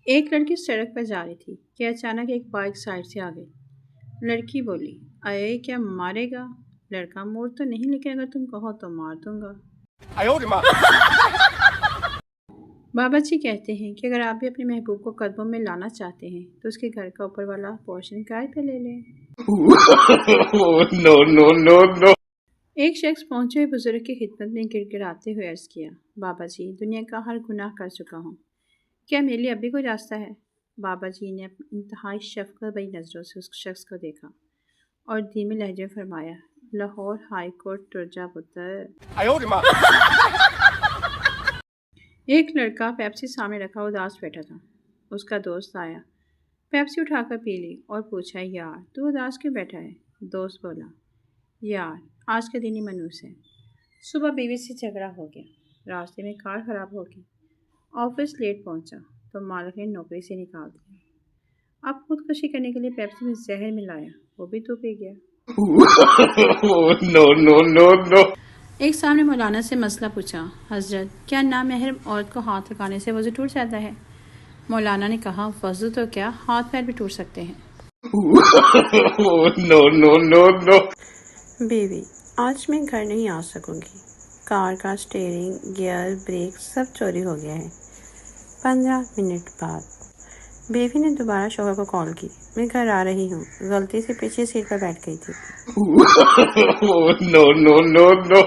ایک لڑکی سڑک پر جا رہی تھی کہ اچانک ایک بائک سائڈ سے آ گئی۔ لڑکی بولی، اے کیا مارے گا؟ لڑکا، موڑ تو نہیں لیکن اگر تم کہو تو مار دوں گا۔ بابا جی کہتے ہیں کہ اگر آپ بھی اپنے محبوب کو قدموں میں لانا چاہتے ہیں تو اس کے گھر کا اوپر والا پورشن کرائے پہ لے لیں۔ No. ایک شخص پہنچے ہوئے بزرگ کی خدمت میں گڑ گڑاتے ہوئے عرض کیا، بابا جی دنیا کا ہر گناہ کر چکا ہوں، کیا میرے لیے اب بھی کوئی راستہ ہے؟ بابا جی نے انتہائی شفقت بھری نظروں سے اس شخص کو دیکھا اور دھیمے لہجے میں فرمایا، لاہور ہائی کورٹ ٹرجا پتر۔ ایک لڑکا پیپسی سامنے رکھا اداس بیٹھا تھا۔ اس کا دوست آیا، پیپسی اٹھا کر پی لی اور پوچھا، یار تو اداس کیوں بیٹھا ہے؟ دوست بولا، یار آج کا دن ہی منوس ہے۔ صبح بیوی سے جھگڑا ہو گیا، راستے میں کار خراب ہو گئی، آفس لیٹ پہنچا تو مالک نے نوکری سے نکال دیا۔ اب خودکشی کرنے کے لیے پیپسی میں زہر ملایا، وہ بھی تو پی گیا۔ No. ایک سامنے مولانا سے مسئلہ پوچھا، حضرت کیا نامحرم عورت کو ہاتھ لگانے سے وضو ٹوٹ جاتا ہے؟ مولانا نے کہا، وضو تو کیا ہاتھ پیر بھی ٹوٹ سکتے ہیں۔ No. بیوی، آج میں گھر نہیں آ سکوں گی، کار کا اسٹیئرنگ، گیئر، بریک سب چوری ہو گیا ہے۔ 15 منٹ بعد بیوی نے دوبارہ شوہر کو کال کی، میں گھر آ رہی ہوں، غلطی سے پیچھے سیٹ پر بیٹھ گئی تھی۔ No.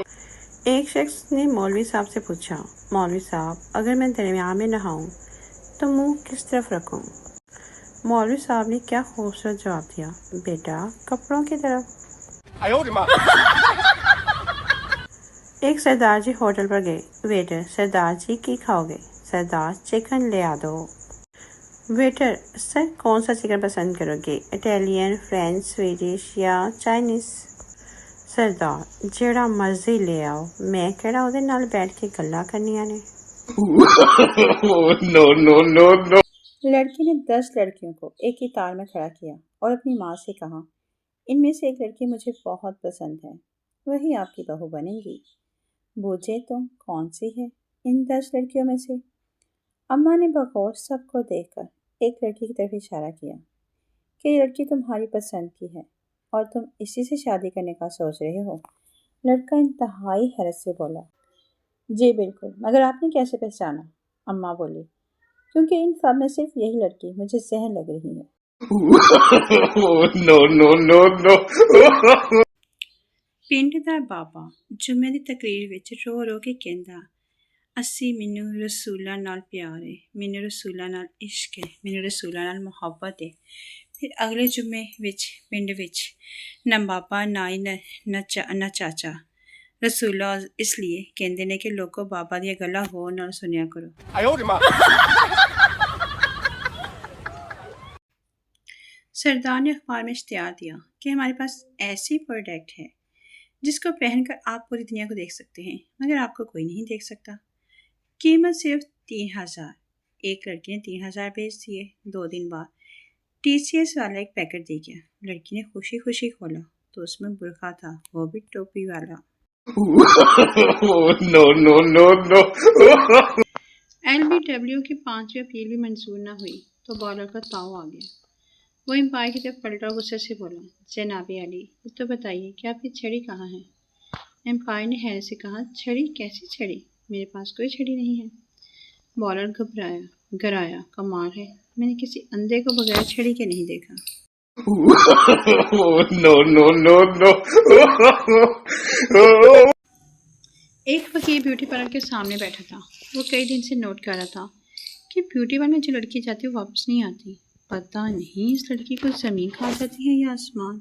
ایک شخص نے مولوی صاحب سے پوچھا، مولوی صاحب اگر میں درمیان میں نہاؤں تو منہ کس طرف رکھوں؟ مولوی صاحب نے کیا خوبصورت جواب دیا، بیٹا کپڑوں کی طرف۔ ایک سردار جی ہوٹل پر گئے، ویٹر، سردار جی کی کھاؤ گے؟ سردار، چکن لے آ دو۔ ویٹر، سر کون سا چکن پسند کرو گے، اٹیلین، فرینچ، سویڈش یا چائنیز؟ سردار، جیڑا مرضی لے آؤ، میں کہڑا وہ نال بیٹھ کے گلا کرنیاں نے۔ No. لڑکی نے 10 لڑکیوں کو ایک ہی تار میں کھڑا کیا اور اپنی ماں سے کہا، ان میں سے ایک لڑکی مجھے بہت پسند ہے، وہی آپ کی بہو بنے گی۔ بوجھے تم کون سی ہے ان 10 لڑکیوں میں سے؟ اماں نے بغور سب کو دیکھ کر ایک لڑکی کی طرف اشارہ کیا کہ یہ لڑکی تمہاری پسند کی ہے اور تم اسی سے شادی کرنے کا سوچ رہے ہو۔ لڑکا انتہائی حیرت سے بولا، جی بالکل، مگر آپ نے کیسے پہچانا؟ اماں بولی، کیونکہ ان سب میں صرف یہی لڑکی مجھے ذہن لگ رہی ہے۔ No. ਪਿੰਡ ਦਾ ਬਾਬਾ ਜੁਮੇ ਦੀ ਤਕਰੀਰ ਵਿੱਚ ਰੋ ਰੋ ਕੇ ਕਹਿੰਦਾ, ਅਸੀਂ ਮੈਨੂੰ ਰਸੂਲਾਂ ਨਾਲ ਪਿਆਰ ਹੈ, ਮੈਨੂੰ ਰਸੂਲਾਂ ਨਾਲ ਇਸ਼ਕ ਹੈ, ਮੈਨੂੰ ਰਸੂਲਾਂ ਨਾਲ ਮੁਹੱਬਤ ਹੈ। ਫਿਰ ਅਗਲੇ ਜੁਮੇ ਵਿੱਚ ਪਿੰਡ ਵਿੱਚ ਨਾ ਬਾਬਾ ਨਾ ਹੀ ਨਾ ਚਾਚਾ। ਰਸੂਲਾਂ ਇਸ ਲਈ ਕਹਿੰਦੇ ਨੇ ਕਿ ਲੋਕੋ ਬਾਬਾ ਦੀਆਂ ਗੱਲਾਂ ਗੌਰ ਨਾਲ ਸੁਣਿਆ ਕਰੋ۔ سردار نے اخبار میں اشتہار دیا کہ ہمارے پاس ایسی پروڈکٹ ہے جس کو پہن کر آپ پوری دنیا کو دیکھ سکتے ہیں مگر آپ کو کوئی نہیں دیکھ سکتا۔ قیمت صرف 3000۔ ایک لڑکی نے 3000 بیچ دیے۔ 2 دن بعد TCS والا ایک پیکٹ دے گیا۔ لڑکی نے خوشی خوشی کھولا تو اس میں برقع تھا، وہ بھی ٹوپی والا۔ No. LBW کی 5ویں اپیل بھی منظور نہ ہوئی تو بالر کا تاؤ آ گیا۔ وہ امپائر کی طرف پلٹا اور غصے سے بولا، جناب عالی یہ تو بتائیے کہ آپ کی چھڑی کہاں ہے؟ امپائر نے حیرت سے کہا، چھڑی؟ کیسی چھڑی؟ میرے پاس کوئی چھڑی نہیں ہے۔ بالر گھبرایا، کمال ہے، میں نے کسی اندھے کو بغیر چھڑی کے نہیں دیکھا۔ No. ایک فقیر بیوٹی پارلر کے سامنے بیٹھا تھا۔ وہ کئی دن سے نوٹ کر رہا تھا کہ بیوٹی پارلر میں جو لڑکی جاتی ہے وہ واپس نہیں آتی۔ پتہ نہیں اس لڑکی کو زمین کھا جاتی ہے یا آسمان۔